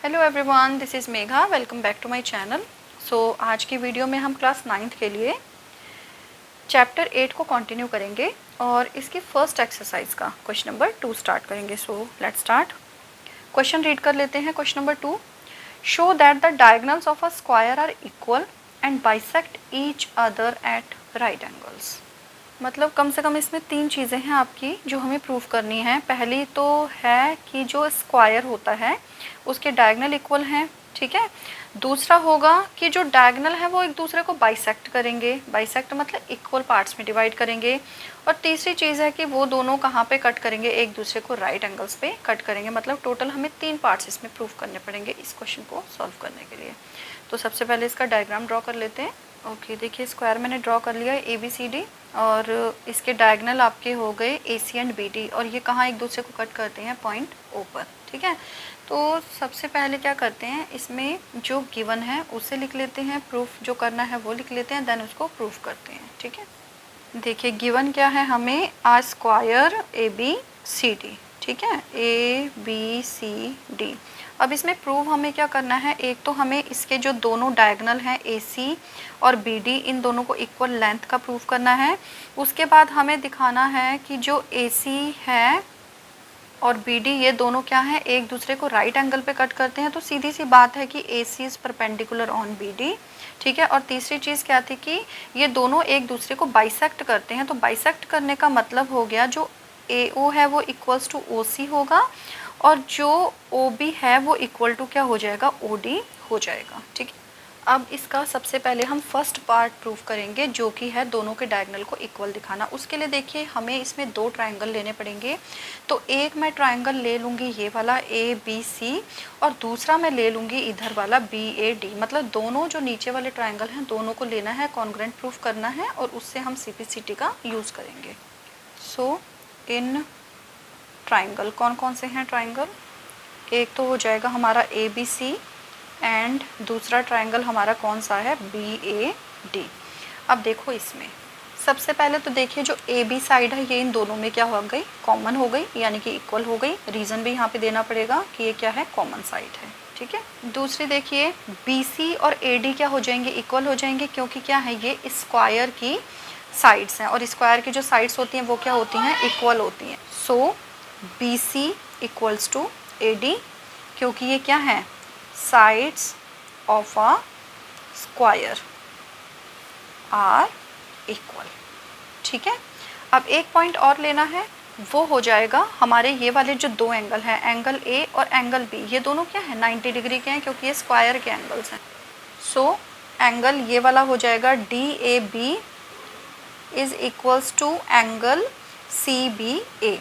Hello everyone, this is Megha. Welcome back to my channel. आज की video में हम क्लास 9th के लिए चैप्टर 8 को कंटिन्यू करेंगे और इसकी फर्स्ट एक्सरसाइज का क्वेश्चन नंबर 2 स्टार्ट करेंगे। Let's start. क्वेश्चन रीड कर लेते हैं। Question number 2, show that the diagonals of a square are equal and bisect each other at right angles. मतलब कम से कम इसमें 3 चीज़ें हैं आपकी जो हमें प्रूफ करनी है। पहली तो है कि जो स्क्वायर होता है उसके डायगोनल इक्वल हैं, ठीक है। दूसरा होगा कि जो डायगोनल है वो एक दूसरे को बाइसेक्ट करेंगे, बाइसेक्ट मतलब इक्वल पार्ट्स में डिवाइड करेंगे। और तीसरी चीज़ है कि वो दोनों कहाँ पे कट करेंगे, एक दूसरे को राइट एंगल्स पे कट करेंगे। मतलब टोटल हमें 3 पार्ट्स इसमें प्रूफ करने पड़ेंगे इस क्वेश्चन को सॉल्व करने के लिए। तो सबसे पहले इसका डायग्राम ड्रॉ कर लेते हैं। ओके, देखिए स्क्वायर मैंने ड्रॉ कर लिया है ABCD और इसके डायगोनल आपके हो गए AC एंड BD और ये कहाँ एक दूसरे को कट करते हैं, पॉइंट O पर, ठीक है। तो सबसे पहले क्या करते हैं, इसमें जो गिवन है उसे लिख लेते हैं, प्रूफ जो करना है वो लिख लेते हैं, देन उसको प्रूफ करते हैं, ठीक है। देखिए गिवन क्या है हमें, आ स्क्वायर ABCD, ठीक है, ABCD। अब इसमें प्रूव हमें क्या करना है, एक तो हमें इसके जो दोनों डायगोनल हैं AC और BD, इन दोनों को इक्वल लेंथ का प्रूफ करना है। उसके बाद हमें दिखाना है कि जो AC है और BD ये दोनों क्या है, एक दूसरे को राइट एंगल पे कट करते हैं। तो सीधी सी बात है कि AC is perpendicular on BD, ठीक है। और तीसरी चीज़ क्या थी कि ये दोनों एक दूसरे को बाइसेक्ट करते हैं। तो बाइसेक्ट करने का मतलब हो गया जो AO है वो इक्वल्स टू OC होगा और जो OB है वो इक्वल टू क्या हो जाएगा, OD हो जाएगा, ठीक है। अब इसका सबसे पहले हम फर्स्ट पार्ट प्रूफ करेंगे जो कि है दोनों के डायगोनल को इक्वल दिखाना। उसके लिए देखिए हमें इसमें 2 ट्रायंगल लेने पड़ेंगे। तो एक मैं ट्रायंगल ले लूँगी ये वाला ABC और दूसरा मैं ले लूँगी इधर वाला BAD। मतलब दोनों जो नीचे वाले ट्रायंगल हैं दोनों को लेना है, कॉन्ग्रुएंट प्रूफ करना है और उससे हम CPCT का यूज़ करेंगे। इन ट्रायंगल कौन कौन से हैं ट्रायंगल, एक तो हो जाएगा हमारा ABC एंड दूसरा ट्रायंगल हमारा कौन सा है, BAD। अब देखो इसमें सबसे पहले तो देखिए जो AB साइड है ये इन दोनों में क्या हो गई, कॉमन हो गई, यानी कि इक्वल हो गई। रीज़न भी यहाँ पे देना पड़ेगा कि ये क्या है, कॉमन साइड है, ठीक है। दूसरी देखिए BC और AD क्या हो जाएंगे, इक्वल हो जाएंगे, क्योंकि क्या है ये स्क्वायर की साइड्स हैं और स्क्वायर की जो साइड्स होती हैं वो क्या होती हैं, इक्वल होती हैं। So BC equals to AD, क्योंकि ये क्या है, sides of a square are equal, ठीक है। अब एक पॉइंट और लेना है, वो हो जाएगा हमारे ये वाले जो 2 एंगल हैं, एंगल A और एंगल B, ये दोनों क्या है 90 डिग्री के हैं क्योंकि ये स्क्वायर के एंगल्स हैं। सो एंगल ये वाला हो जाएगा DAB is equals to angle CBA।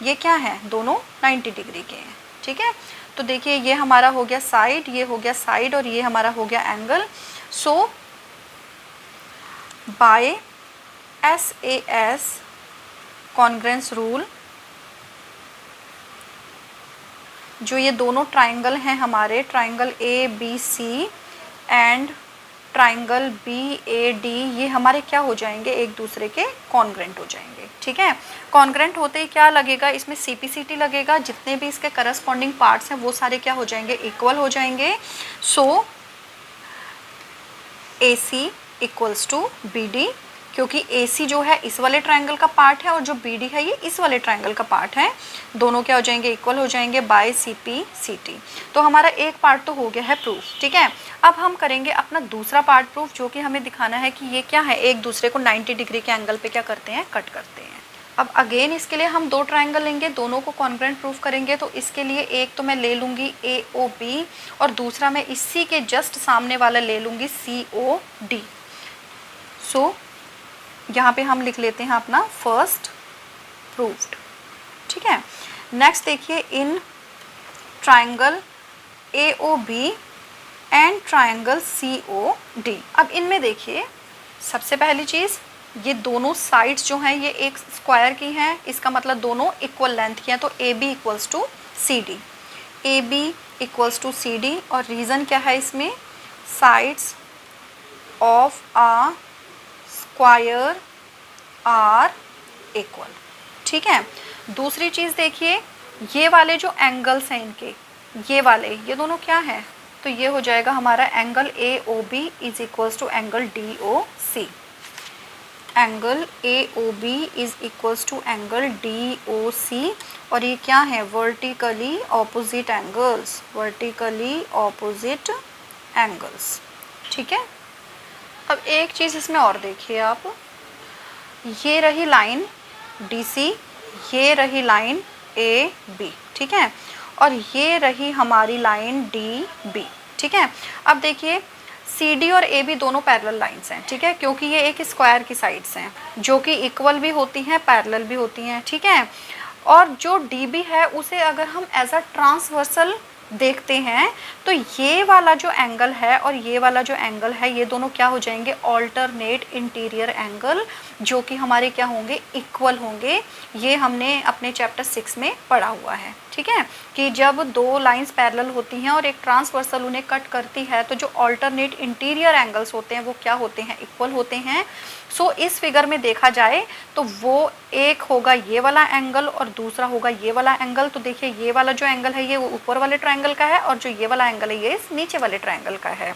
ये क्या है, दोनों 90 डिग्री के हैं, ठीक है। तो देखिए ये हमारा हो गया साइड, ये हो गया साइड और ये हमारा हो गया एंगल। सो बाय SAS कॉन्ग्रुएंस रूल जो ये दोनों ट्रायंगल हैं हमारे, triangle ABC and triangle BAD, ये हमारे क्या हो जाएंगे, एक दूसरे के कॉन्ग्रुएंट हो जाएंगे, ठीक है। कॉन्ग्रुएंट होते ही क्या लगेगा, इसमें CPCT लगेगा, जितने भी इसके करस्पॉन्डिंग पार्ट्स हैं वो सारे क्या हो जाएंगे, इक्वल हो जाएंगे। सो AC इक्वल्स टू BD, क्योंकि AC जो है इस वाले ट्रायंगल का पार्ट है और जो BD है ये इस वाले ट्रायंगल का पार्ट है, दोनों क्या हो जाएंगे, इक्वल हो जाएंगे बाय CPCT। तो हमारा एक पार्ट तो हो गया है प्रूफ, ठीक है। अब हम करेंगे अपना दूसरा पार्ट प्रूफ, जो कि हमें दिखाना है कि ये क्या है, एक दूसरे को 90 डिग्री के एंगल पे क्या करते हैं, कट करते हैं। अब अगेन इसके लिए हम 2 ट्रायंगल लेंगे, दोनों को कॉन्ग्रुएंट प्रूफ करेंगे। तो इसके लिए एक तो मैं ले लूँगी AOB और दूसरा मैं इसी के जस्ट सामने वाला ले लूँगी COD। सो यहाँ पे हम लिख लेते हैं अपना फर्स्ट प्रूफ्ड, ठीक है। नेक्स्ट देखिए in triangle AOB and triangle COD। अब इनमें देखिए सबसे पहली चीज़, ये दोनों साइड्स जो हैं ये एक स्क्वायर की हैं, इसका मतलब दोनों इक्वल लेंथ की हैं। तो AB equals to CD, AB equals to CD। और रीज़न क्या है इसमें, sides of a square are equal, ठीक है। दूसरी चीज़ देखिए ये वाले जो एंगल्स हैं इनके, ये वाले, ये दोनों क्या है, तो ये हो जाएगा हमारा angle A O B is equals to angle D O C. Angle A O B is equals to angle D O C, और ये क्या है, vertically opposite angles, vertically opposite angles. ठीक है। अब एक चीज़ इसमें और देखिए आप, ये रही लाइन डी सी, ये रही लाइन ए बी, ठीक है, और ये रही हमारी लाइन डी बी। ठीक है। अब देखिए सी डी और ए बी दोनों पैरेलल लाइंस हैं, ठीक है, क्योंकि ये एक स्क्वायर की साइड्स हैं जो कि इक्वल भी होती हैं, पैरेलल भी होती हैं। ठीक है। और जो डी बी है उसे अगर हम एज अ ट्रांसवर्सल देखते हैं तो ये वाला जो एंगल है और ये वाला जो एंगल है, ये दोनों क्या हो जाएंगे, ऑल्टरनेट इंटीरियर एंगल, जो कि हमारे क्या होंगे, इक्वल होंगे। ये हमने अपने चैप्टर 6 में पढ़ा हुआ है। ठीक है, कि जब दो लाइंस पैरेलल होती हैं और एक ट्रांसवर्सल उन्हें कट करती है तो जो ऑल्टरनेट इंटीरियर एंगल्स होते हैं वो क्या होते हैं, इक्वल होते हैं। सो इस फिगर में देखा जाए तो वो एक होगा ये वाला एंगल और दूसरा होगा ये वाला एंगल। तो देखिए ये वाला जो एंगल है ये ऊपर वाले ट्रायंगल का है और जो ये वाला एंगल है ये इस नीचे वाले ट्रायंगल का है।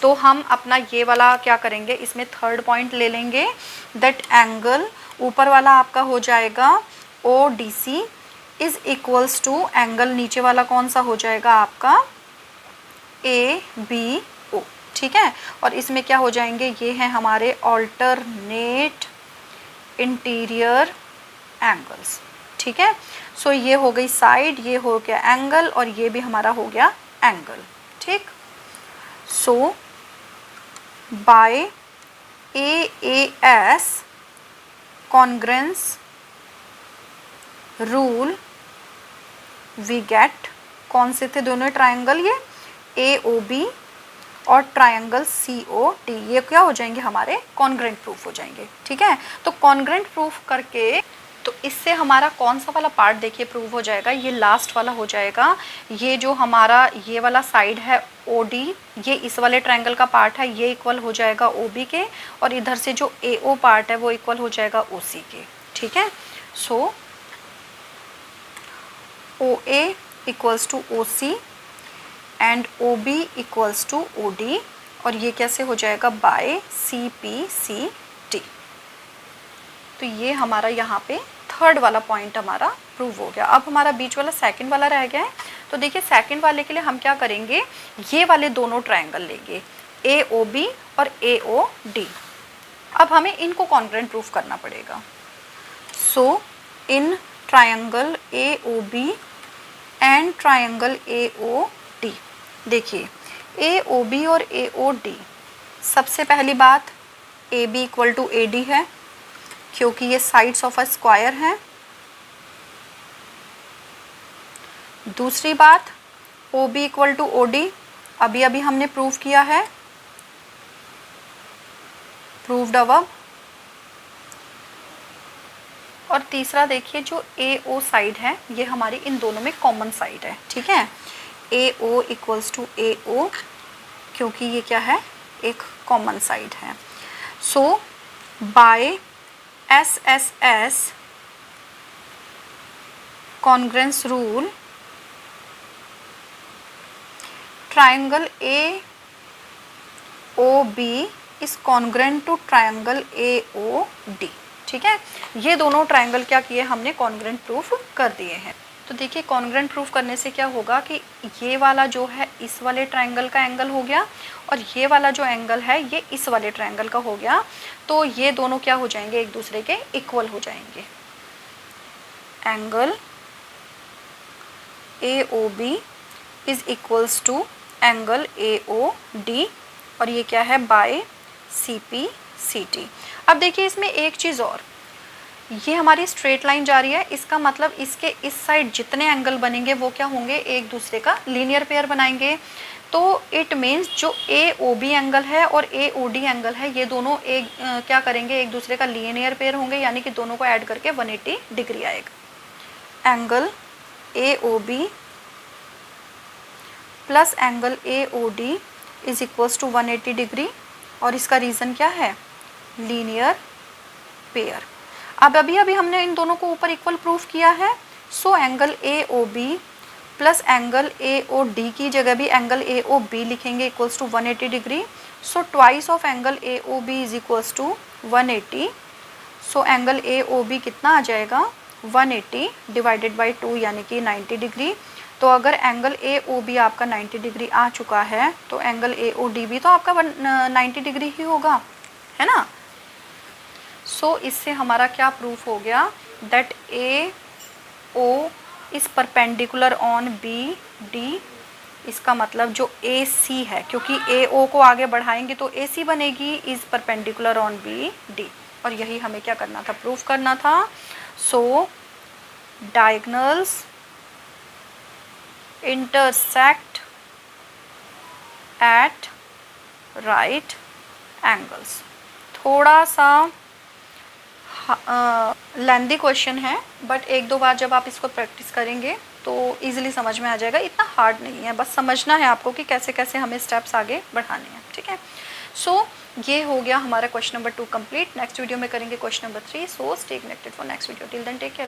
तो हम अपना ये वाला क्या करेंगे, इसमें थर्ड पॉइंट ले लेंगे, दैट एंगल ऊपर वाला आपका हो जाएगा O D C is equals to angle नीचे वाला कौन सा हो जाएगा आपका, ए बी ओ। ठीक है, और इसमें क्या हो जाएंगे, ये हैं हमारे ऑल्टरनेट इंटीरियर एंगल्स। ठीक है, सो ये हो गई साइड, ये हो गया एंगल और ये भी हमारा हो गया एंगल। ठीक, so by A S congruence rule we get, कौन से थे दोनों ट्रायंगल, ये ए ओ बी और ट्रायंगल सी ओ डी, ये क्या हो जाएंगे, हमारे कॉन्ग्रेंट प्रूफ हो जाएंगे। ठीक है, तो कॉन्ग्रेंट प्रूफ करके तो इससे हमारा कौन सा वाला पार्ट देखिए प्रूव हो जाएगा, ये लास्ट वाला हो जाएगा। ये जो हमारा ये वाला साइड है ओ डी, ये इस वाले ट्रायंगल का पार्ट है, ये इक्वल हो जाएगा ओ बी के, और इधर से जो ए ओ पार्ट है वो इक्वल हो जाएगा ओ सी के। ठीक है, so O A equals to O C and O B equals to O D, और ये कैसे हो जाएगा, by C P C T. तो ये हमारा यहाँ पे थर्ड वाला पॉइंट हमारा प्रूव हो गया। अब हमारा बीच वाला सेकंड वाला रह गया है। तो देखिए सेकंड वाले के लिए हम क्या करेंगे, ये वाले दोनों ट्रायंगल लेंगे, ए ओ बी और ए ओ डी। अब हमें इनको कॉन्ग्रेंट प्रूफ करना पड़ेगा। So in triangle A O B and triangle A O D, देखिए ए ओ बी और ए ओ डी, सबसे पहली बात A B equal to A D है क्योंकि ये साइड्स ऑफ अ स्क्वायर हैं। दूसरी बात O B equal to O D, अभी अभी हमने प्रूव किया है, प्रूव्ड अबव। और तीसरा देखिए जो ए ओ साइड है ये हमारी इन दोनों में कॉमन साइड है। ठीक है, ए ओ इक्वल्स टू ए ओ, क्योंकि ये क्या है, एक कॉमन साइड है। So by S S S congruence rule, triangle A O B is congruent to triangle A O D. ठीक है, ये दोनों ट्रायंगल क्या किए हमने, कॉन्ग्रेंट प्रूफ कर दिए हैं। तो देखिए कॉन्ग्रेंट प्रूफ करने से क्या होगा कि ये वाला जो है इस वाले ट्रायंगल का एंगल हो गया और ये वाला जो एंगल है ये इस वाले ट्रायंगल का हो गया। तो ये दोनों क्या हो जाएंगे, एक दूसरे के इक्वल हो जाएंगे। Angle A O B is equals to angle A O D, और ये क्या है, by C P C T. अब देखिए इसमें एक चीज़ और, ये हमारी स्ट्रेट लाइन जा रही है, इसका मतलब इसके इस साइड जितने एंगल बनेंगे वो क्या होंगे, एक दूसरे का लीनियर पेयर बनाएंगे। तो इट मीन्स जो ए ओ बी एंगल है और ए ओ डी एंगल है ये दोनों एक क्या करेंगे, एक दूसरे का लीनियर पेयर होंगे, यानी कि दोनों को ऐड करके 180 डिग्री आएगा। Angle A O B plus angle A O D is equals to 180 degree, और इसका रीज़न क्या है, लीनियर पेयर। अब अभी अभी हमने इन दोनों को ऊपर इक्वल प्रूफ किया है। So angle A O B plus angle A O D की जगह भी एंगल ए ओ बी लिखेंगे equals to 180 degree. So twice of angle A O B is equals to 180। So angle A O B कितना आ जाएगा 180 divided by 2 यानी कि 90 degree. तो अगर एंगल ए ओ बी आपका 90 डिग्री आ चुका है तो एंगल ए ओ डी भी तो आपका 90 डिग्री ही होगा, है ना। सो इससे हमारा क्या प्रूफ हो गया, that A O is perpendicular on B D. इसका मतलब जो ए सी है, क्योंकि ए ओ को आगे बढ़ाएंगे तो ए सी बनेगी, is perpendicular on B D. और यही हमें क्या करना था, प्रूफ करना था। So diagonals intersect at right angles। थोड़ा सा लेंदी क्वेश्चन है, बट एक दो बार जब आप इसको प्रैक्टिस करेंगे तो इजीली समझ में आ जाएगा। इतना हार्ड नहीं है, बस समझना है आपको कि कैसे कैसे हमें स्टेप्स आगे बढ़ाने हैं, ठीक है। सो ये हो गया हमारा question number 2 complete. Next video में करेंगे question number 3। So stay connected for next video. Till then take care.